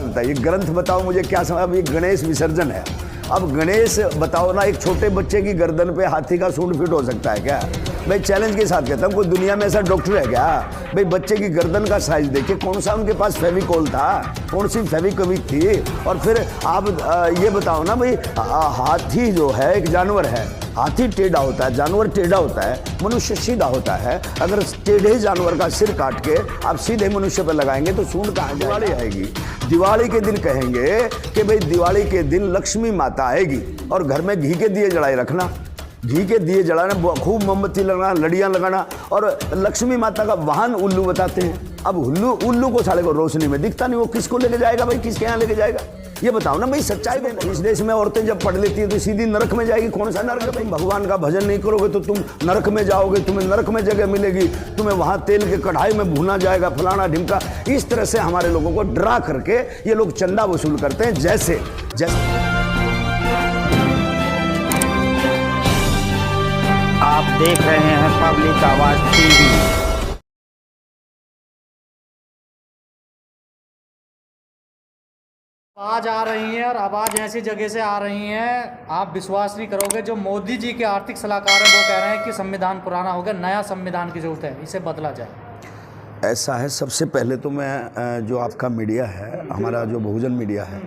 बताइए, ग्रंथ बताओ मुझे क्या समझ। अब ये गणेश विसर्जन है, अब गणेश बताओ ना, एक छोटे बच्चे की गर्दन पे हाथी का सूंड फिट हो सकता है क्या? भाई चैलेंज के साथ कहता हूँ, कोई दुनिया में ऐसा डॉक्टर है क्या? भाई बच्चे की गर्दन का साइज देखिए, कौन सा उनके पास फेविकोल था, कौन सी फेविक्विक थी। और फिर आप ये बताओ ना भाई, हाथी जो है एक जानवर है, हाथी टेढ़ा होता है, जानवर टेढ़ा होता है, मनुष्य सीधा होता है। अगर टेढ़े जानवर का सिर काट के आप सीधे मनुष्य पर लगाएंगे तो सूंड कहाँ दिवाली आएगी? दिवाली के दिन कहेंगे कि भाई दिवाली के दिन लक्ष्मी माता आएगी और घर में घी के दिए जलाए रखना, घी के दिए जलाना, खूब मोमबत्ती लगाना, लड़ियाँ लगाना। और लक्ष्मी माता का वाहन उल्लू बताते हैं। अब उल्लू को साले को रोशनी में दिखता नहीं, वो किसको लेके जाएगा भाई, किसके यहाँ लेके जाएगा? ये बताओ ना भाई, सच्चाई में इस देश में औरतें जब पढ़ लेती है तो सीधी नरक में जाएगी। कौन सा नरक है भाई? भगवान का भजन नहीं करोगे तो तुम नरक में जाओगे, तुम्हें नरक में जगह मिलेगी, तुम्हें वहां तेल के कढ़ाई में भूना जाएगा, फलाना ढिमका। इस तरह से हमारे लोगों को डरा करके ये लोग चंदा वसूल करते हैं। जैसे आप देख रहे हैं पब्लिक आवाज टीवी। आवाज आ रही है और आवाज ऐसी जगह से आ रही है, आप विश्वास नहीं करोगे। जो मोदी जी के आर्थिक सलाहकार हैं वो कह रहे हैं कि संविधान पुराना हो गया, नया संविधान की जरूरत है, इसे बदला जाए। ऐसा है, सबसे पहले तो मैं जो आपका मीडिया है, हमारा जो बहुजन मीडिया है,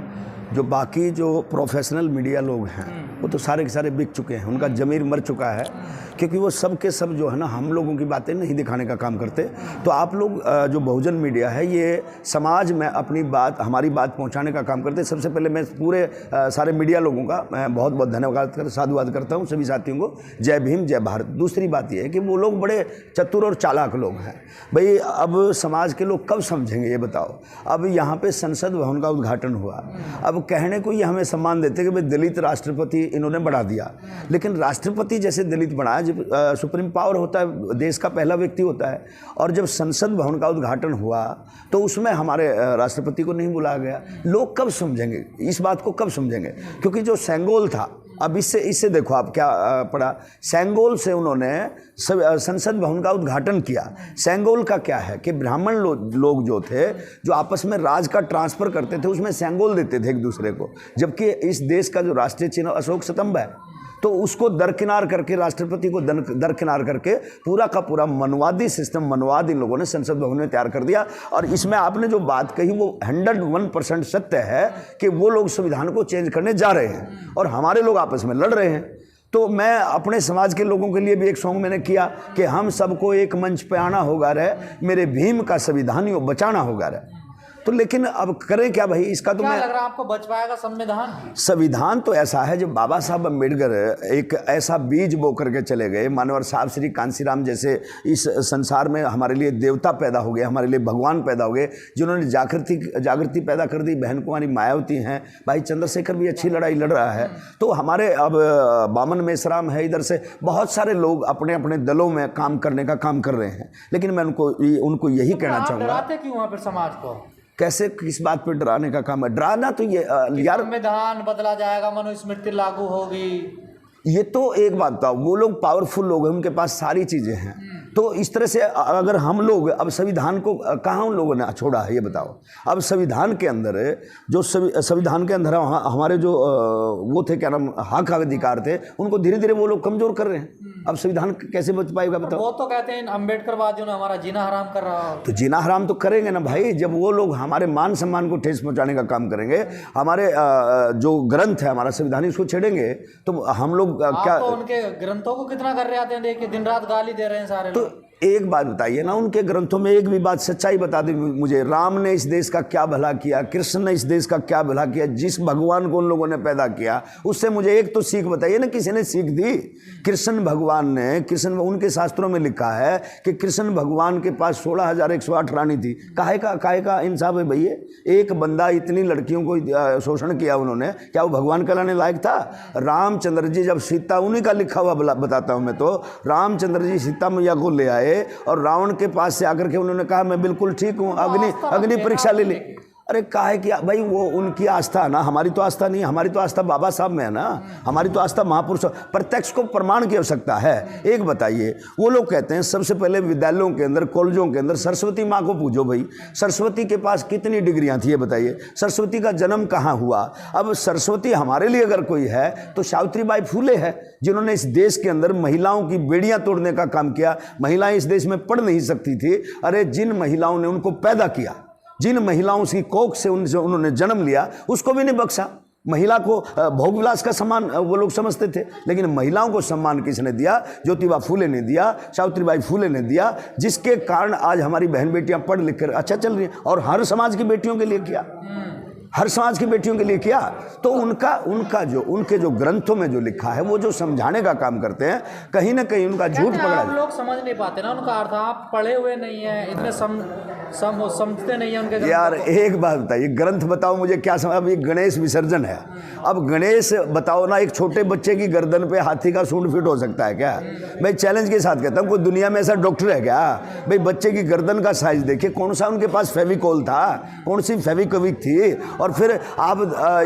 जो बाकी जो प्रोफेशनल मीडिया लोग हैं वो तो सारे के सारे बिक चुके हैं, उनका ज़मीर मर चुका है, क्योंकि वो सब के सब जो है ना हम लोगों की बातें नहीं दिखाने का काम करते। तो आप लोग जो बहुजन मीडिया है ये समाज में अपनी बात, हमारी बात पहुंचाने का काम करते हैं। सबसे पहले मैं पूरे सारे मीडिया लोगों का मैं बहुत बहुत धन्यवाद साधुवाद करता हूँ, सभी साथियों को। जय भीम, जय भारत। दूसरी बात यह है कि वो लोग बड़े चतुर और चालाक लोग हैं भाई। अब समाज के लोग कब समझेंगे ये बताओ? अब यहाँ पे संसद भवन का उद्घाटन हुआ, अब कहने को ये हमें सम्मान देते कि भाई दलित राष्ट्रपति इन्होंने बढ़ा दिया, लेकिन राष्ट्रपति जैसे दलित बढ़ाया, जब सुप्रीम पावर होता है, देश का पहला व्यक्ति होता है, और जब संसद भवन का उद्घाटन हुआ तो उसमें हमारे राष्ट्रपति को नहीं बुलाया गया। लोग कब समझेंगे इस बात को, कब समझेंगे? क्योंकि जो सेंगोल था, अब इससे देखो आप क्या पड़ा, सेंगोल से उन्होंने संसद भवन का उद्घाटन किया। सेंगोल का क्या है कि ब्राह्मण लोग जो थे, जो आपस में राज का ट्रांसफर करते थे, उसमें सेंगोल देते थे एक दूसरे को, जबकि इस देश का जो राष्ट्रीय चिन्ह अशोक स्तंभ है, तो उसको दरकिनार करके, राष्ट्रपति को दरकिनार करके पूरा का पूरा मनवादी सिस्टम, मनवाद इन लोगों ने संसद भवन में तैयार कर दिया। और इसमें आपने जो बात कही वो 101% सत्य है कि वो लोग संविधान को चेंज करने जा रहे हैं और हमारे लोग आपस में लड़ रहे हैं। तो मैं अपने समाज के लोगों के लिए भी एक सॉन्ग मैंने किया कि हम सबको एक मंच पे आना होगा रे, मेरे भीम का संविधान यो बचाना होगा रे। तो लेकिन अब करें क्या भाई? इसका तो क्या मैं लग रहा है आपको बच पाएगा संविधान? संविधान तो ऐसा है, जब बाबा साहब अम्बेडकर एक ऐसा बीज बो करके चले गए, मानवर साहब श्री कांसीराम जैसे इस संसार में हमारे लिए देवता पैदा हो गए, हमारे लिए भगवान पैदा हो गए, जिन्होंने जागृति पैदा कर दी। बहन कुमारी मायावती हैं, भाई चंद्रशेखर भी अच्छी लड़ाई लड़ रहा है। तो हमारे अब बामन मेश्राम है, इधर से बहुत सारे लोग अपने अपने दलों में काम करने का काम कर रहे हैं। लेकिन मैं उनको यही कहना चाहूँगा, डराते क्यों वहाँ पर समाज को? कैसे, किस बात पे डराने का काम है? डराना तो ये यार, संविधान बदला जाएगा, मनुस्मृति लागू होगी, ये तो एक बात था। वो लोग पावरफुल लोग हैं, उनके पास सारी चीज़ें हैं। तो इस तरह से अगर हम लोग अब संविधान को कहाँ उन लोगों ने छोड़ा है ये बताओ? अब संविधान के अंदर जो संविधान के अंदर हमारे जो वो थे, क्या नाम, हक अधिकार थे, उनको धीरे धीरे वो लोग कमज़ोर कर रहे हैं। अब संविधान कैसे बच पाएगा बताओ? वो तो कहते हैं अम्बेडकरवादियों ने हमारा जीना हराम कर रहा हो। तो जीना हराम तो करेंगे ना भाई, जब वो लोग हमारे मान सम्मान को ठेस पहुँचाने का काम करेंगे, हमारे जो ग्रंथ है हमारा संविधान, इसको छेड़ेंगे तो हम लोग क्या? तो उनके ग्रंथों को कितना कर रहे आते हैं, देखिए दिन रात गाली दे रहे हैं सारे तो लोग। एक बात बताइए ना, उनके ग्रंथों में एक भी बात सच्चाई बता दी मुझे। राम ने इस देश का क्या भला किया, कृष्ण ने इस देश का क्या भला किया, जिस भगवान को उन लोगों ने पैदा किया उससे मुझे एक तो सीख बताइए ना, किसी ने सीख दी? कृष्ण भगवान ने, उनके शास्त्रों में लिखा है कि कृष्ण भगवान के पास 16,108 रानी थी। काहे का इंसाफ है भैया? एक बंदा इतनी लड़कियों को शोषण किया उन्होंने, क्या वो भगवान कहलाने लायक था? रामचंद्र जी जब सीता, उन्हीं का लिखा हुआ बताता हूँ मैं तो, रामचंद्र जी सीता मैया को ले आए और रावण के पास से आकर के उन्होंने कहा मैं बिल्कुल ठीक हूँ, अग्नि परीक्षा ले ली। अरे काहे कि भाई वो उनकी आस्था ना, हमारी तो आस्था नहीं, हमारी तो आस्था बाबा साहब में है ना, हमारी तो आस्था महापुरुष। प्रत्यक्ष को प्रमाण की आवश्यकता है। एक बताइए, वो लोग कहते हैं सबसे पहले विद्यालयों के अंदर, कॉलेजों के अंदर सरस्वती माँ को पूजो। भाई सरस्वती के पास कितनी डिग्रियां थी ये बताइए, सरस्वती का जन्म कहाँ हुआ? अब सरस्वती हमारे लिए अगर कोई है तो सावित्रीबाई फूले है, जिन्होंने इस देश के अंदर महिलाओं की बेड़ियां तोड़ने का काम किया। महिलाएं इस देश में पढ़ नहीं सकती थी, अरे जिन महिलाओं ने उनको पैदा किया, जिन महिलाओं की कोख से उन्होंने जन्म लिया, उसको भी नहीं बख्शा। महिला को भोग विलास का सम्मान वो लोग समझते थे, लेकिन महिलाओं को सम्मान किसने दिया? ज्योतिबा फूले ने दिया, सावित्रीबाई फूले ने दिया, जिसके कारण आज हमारी बहन बेटियां पढ़ लिख कर अच्छा चल रही हैं। और हर समाज की बेटियों के लिए किया, हर समाज की बेटियों के लिए किया। तो उनके जो ग्रंथों में जो लिखा है, वो जो समझाने का काम करते हैं, कहीं ना कहीं उनका झूठ पकड़ा। आप लोग समझ नहीं पाते ना उनका अर्थ, आप पढ़े हुए नहीं है, इतने समझते नहीं है उनके। यार एक बात बताइए, ग्रंथ बताओ मुझे क्या समझ। अब ये गणेश विसर्जन है, अब गणेश बताओ ना, एक छोटे बच्चे की गर्दन पे हाथी का सूंड फिट हो सकता है क्या? मैं चैलेंज के साथ कहता हूँ, कोई दुनिया में ऐसा डॉक्टर है क्या? भाई बच्चे की गर्दन का साइज देखिए, कौन सा उनके पास फेविकोल था, कौन सी फेविक्विक थी? और फिर आप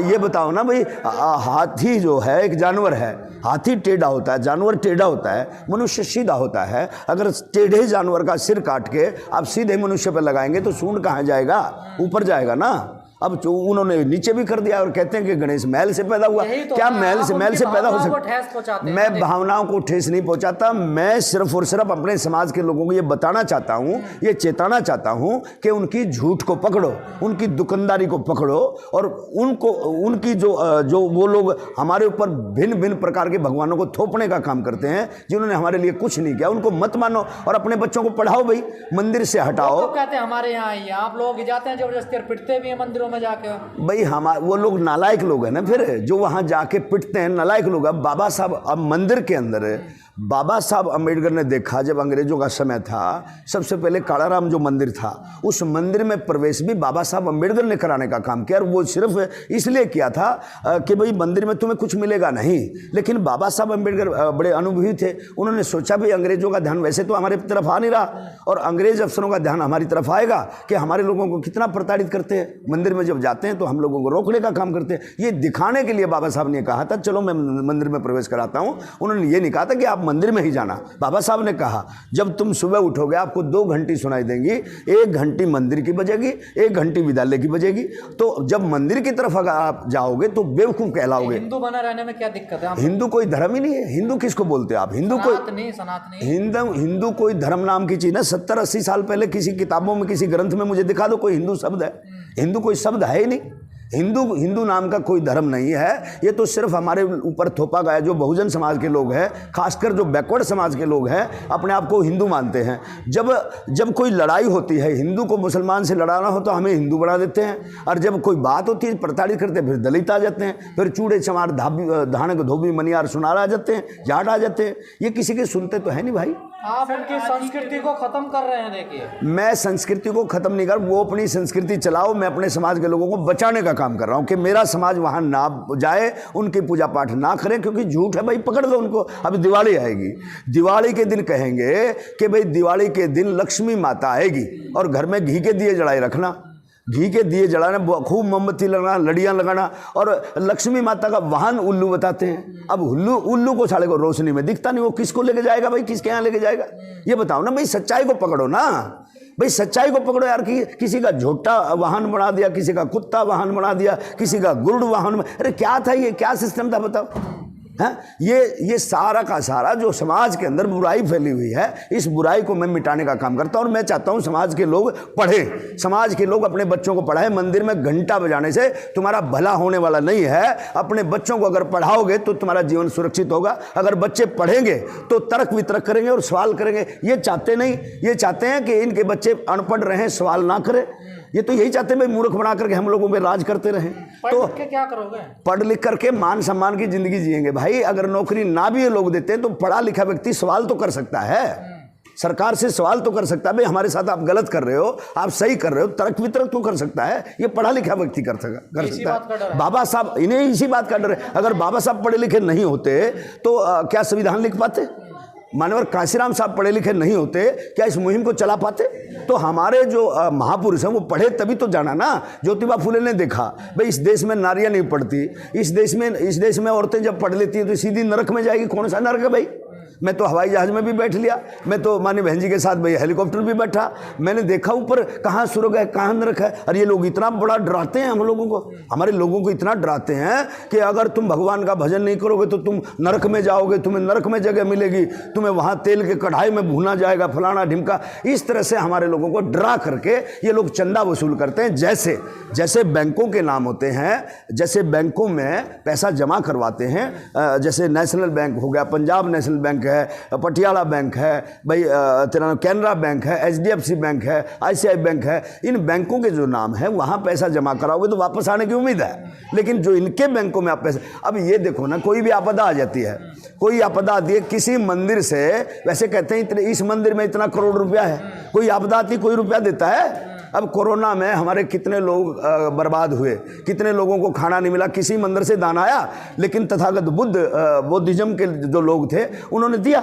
ये बताओ ना भाई, हाथी जो है एक जानवर है, हाथी टेढ़ा होता है, जानवर टेढ़ा होता है, मनुष्य सीधा होता है। अगर टेढ़े जानवर का सिर काट के आप सीधे मनुष्य पर लगाएंगे तो सूंड कहाँ जाएगा? ऊपर जाएगा ना। अब जो उन्होंने नीचे भी कर दिया और कहते हैं कि गणेश महल से पैदा हुआ। तो क्या महल से पैदा हो सकता? मैं भावनाओं को ठेस नहीं पहुंचाता, मैं सिर्फ और सिर्फ अपने समाज के लोगों को ये बताना चाहता हूँ, ये चेताना चाहता हूँ कि उनकी झूठ को पकड़ो, उनकी दुकानदारी को पकड़ो, और उनकी जो वो लोग हमारे ऊपर भिन्न भिन्न प्रकार के भगवानों को थोपने का काम करते हैं, जिन्होंने हमारे लिए कुछ नहीं किया, उनको मत मानो और अपने बच्चों को पढ़ाओ। भाई मंदिर से हटाओ। कहते हैं हमारे यहाँ आइए, आप लोग जाते हैं जबरदस्ती और पिटते भी हैं मंदिरों में जाके। भाई वो लोग नालायक लोग हैं ना, फिर जो वहां जाके पिटते हैं नालायक लोग। अब बाबा साहब, अब मंदिर के अंदर बाबा साहब अम्बेडकर ने देखा, जब अंग्रेजों का समय था, सबसे पहले कालाराम जो मंदिर था, उस मंदिर में प्रवेश भी बाबा साहब अम्बेडकर ने कराने का काम किया। और वो सिर्फ इसलिए किया था कि भाई मंदिर में तुम्हें कुछ मिलेगा नहीं, लेकिन बाबा साहब अम्बेडकर बड़े अनुभवी थे। उन्होंने सोचा भाई अंग्रेजों का ध्यान वैसे तो हमारे तरफ आ नहीं रहा, और अंग्रेज अफसरों का ध्यान हमारी तरफ आएगा कि हमारे लोगों को कितना प्रताड़ित करते हैं। मंदिर में जब जाते हैं तो हम लोगों को रोकने का काम करते हैं। ये दिखाने के लिए बाबा साहब ने कहा था चलो मैं मंदिर में प्रवेश कराता हूँ। उन्होंने ये नहीं कहा था कि आप मंदिर में ही जाना। बाबा साहब ने कहा जब तुम सुबह उठोगे आपको 2 घंटी सुनाई देंगी, 1 घंटी मंदिर की बजेगी, 1 घंटी विद्यालय की बजेगी। तो जब मंदिर की तरफ अगर आप जाओगे तो बेवकूफ कहलाओगे। हिंदू बना रहने में क्या दिक्कत है? हिंदू कोई धर्म ही नहीं है। हिंदू किसको बोलते हैं आप? हिंदू कोई हिंदू कोई धर्म नाम की चीज ना। 70-80 साल पहले किसी किताबों में, किसी ग्रंथ में मुझे दिखा दो कोई हिंदू शब्द है। हिंदू कोई शब्द है ही नहीं। हिंदू नाम का कोई धर्म नहीं है। ये तो सिर्फ हमारे ऊपर थोपा गया। जो बहुजन समाज के लोग हैं, खासकर जो बैकवर्ड समाज के लोग हैं, अपने आप को हिंदू मानते हैं। जब कोई लड़ाई होती है, हिंदू को मुसलमान से लड़ाना हो तो हमें हिंदू बना देते हैं, और जब कोई बात होती है प्रताड़ित करते हैं, फिर दलित आ जाते हैं, फिर चूड़े चमार धानक धोबी मनियार सुनार आ जाते हैं, जाट आ जाते हैं। ये किसी के सुनते तो है नहीं भाई। आप उनकी संस्कृति को खत्म कर रहे हैं। देखिए मैं संस्कृति को खत्म नहीं कर, वो अपनी संस्कृति चलाओ, मैं अपने समाज के लोगों को बचाने का काम कर रहा हूं कि मेरा समाज वहां ना जाए, उनकी पूजा पाठ ना करें, क्योंकि झूठ है भाई। पकड़ दो उनको। अब दिवाली आएगी, दिवाली के दिन कहेंगे कि भाई दिवाली के दिन लक्ष्मी माता आएगी और घर में घी के दिए जलाए रखना, घी के दिए जलाना, खूब मोमबत्ती लगाना, लड़ियाँ लगाना, और लक्ष्मी माता का वाहन उल्लू बताते हैं। अब उल्लू को साले को रोशनी में दिखता नहीं, वो किसको लेके जाएगा भाई? किसके यहाँ लेके जाएगा? ये बताओ ना भाई। सच्चाई को पकड़ो ना भाई, सच्चाई को पकड़ो यार। किसी का झोटा वाहन बना दिया, किसी का कुत्ता वाहन बना दिया, किसी का गुरुड़ वाहन। अरे क्या था ये? क्या सिस्टम था बताओ? है ये सारा का सारा जो समाज के अंदर बुराई फैली हुई है, इस बुराई को मैं मिटाने का काम करता हूं। और मैं चाहता हूं समाज के लोग पढ़ें, समाज के लोग अपने बच्चों को पढ़ाएं। मंदिर में घंटा बजाने से तुम्हारा भला होने वाला नहीं है। अपने बच्चों को अगर पढ़ाओगे तो तुम्हारा जीवन सुरक्षित होगा। अगर बच्चे पढ़ेंगे तो तर्क वितर्क करेंगे और सवाल करेंगे। ये चाहते नहीं, ये चाहते हैं कि इनके बच्चे अनपढ़ रहें, सवाल ना करें। ये तो यही चाहते हैं भाई, मूर्ख बना करके हम लोगों पे राज करते रहें। तो क्या करोगे? पढ़ लिख करके मान सम्मान की जिंदगी जिएंगे भाई। अगर नौकरी ना भी ये लोग देते हैं तो पढ़ा लिखा व्यक्ति सवाल तो कर सकता है, सरकार से सवाल तो कर सकता है भाई हमारे साथ आप गलत कर रहे हो, आप सही कर रहे हो, तर्क वितर्क तो कर सकता है। ये पढ़ा लिखा व्यक्ति कर सकता है। बाबा साहब, इन्हें इसी बात का डर है। अगर बाबा साहब पढ़े लिखे नहीं होते तो क्या संविधान लिख पाते? मानवर कांशीराम साहब पढ़े लिखे नहीं होते, क्या इस मुहिम को चला पाते? तो हमारे जो महापुरुष हैं वो पढ़े तभी तो जाना ना। ज्योतिबा फुले ने देखा भाई इस देश में नारियां नहीं पढ़ती, इस देश में औरतें जब पढ़ लेती हैं तो सीधी नरक में जाएगी। कौन सा नरक है भाई? मैं तो हवाई जहाज में भी बैठ लिया, मैं तो मानी बहन जी के साथ भाई हेलीकॉप्टर भी बैठा, मैंने देखा ऊपर कहाँ स्वर्ग है कहाँ नरक है। और ये लोग इतना बड़ा डराते हैं हम लोगों को, हमारे लोगों को इतना डराते हैं कि अगर तुम भगवान का भजन नहीं करोगे तो तुम नरक में जाओगे, तुम्हें नरक में जगह मिलेगी, तुम्हें वहाँ तेल के कढ़ाई में भूना जाएगा, फलाना ढिमका। इस तरह से हमारे लोगों को डरा करके ये लोग चंदा वसूल करते हैं। जैसे जैसे बैंकों के नाम होते हैं, जैसे बैंकों में पैसा जमा करवाते हैं, जैसे नेशनल बैंक हो गया, पंजाब नेशनल बैंक है, पटियाला बैंक है, भाई तेरा कैनरा बैंक है, HDFC बैंक है, ICICI बैंक है। इन बैंकों के जो नाम है वहाँ पैसा जमा कराओगे तो वापस आने की उम्मीद है। लेकिन जो इनके बैंकों में आप पैसा, अब ये देखो ना, कोई भी आपदा आ जाती है, कोई आपदा आती है किसी मंदिर से, वैसे कहते हैं इतने इस मंदिर में इतना करोड़ रुपया है, कोई आपदा आती कोई रुपया देता है? अब कोरोना में हमारे कितने लोग बर्बाद हुए, कितने लोगों को खाना नहीं मिला, किसी मंदिर से दान आया? लेकिन तथागत बुद्धिज्म के जो लोग थे उन्होंने दिया,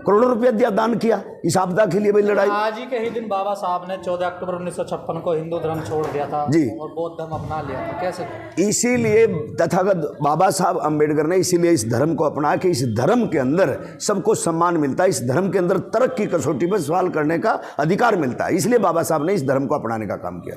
करोड़ों रुपया दिया, दान किया इस आपदा के लिए भाई लड़ाई। आज ही के ही दिन बाबा साहब ने 14 अक्टूबर 1956 को हिंदू धर्म छोड़ दिया था जी, और बौद्ध धर्म अपना लिया था। कैसे? इसीलिए तथागत बाबा साहब अम्बेडकर ने इसीलिए इस धर्म को अपनाया कि इस धर्म के अंदर सबको सम्मान मिलता है, इस धर्म के अंदर तर्क की कसौटी पर सवाल करने का अधिकार मिलता है। इसलिए बाबा साहब ने इस धर्म को अपनाने का काम किया।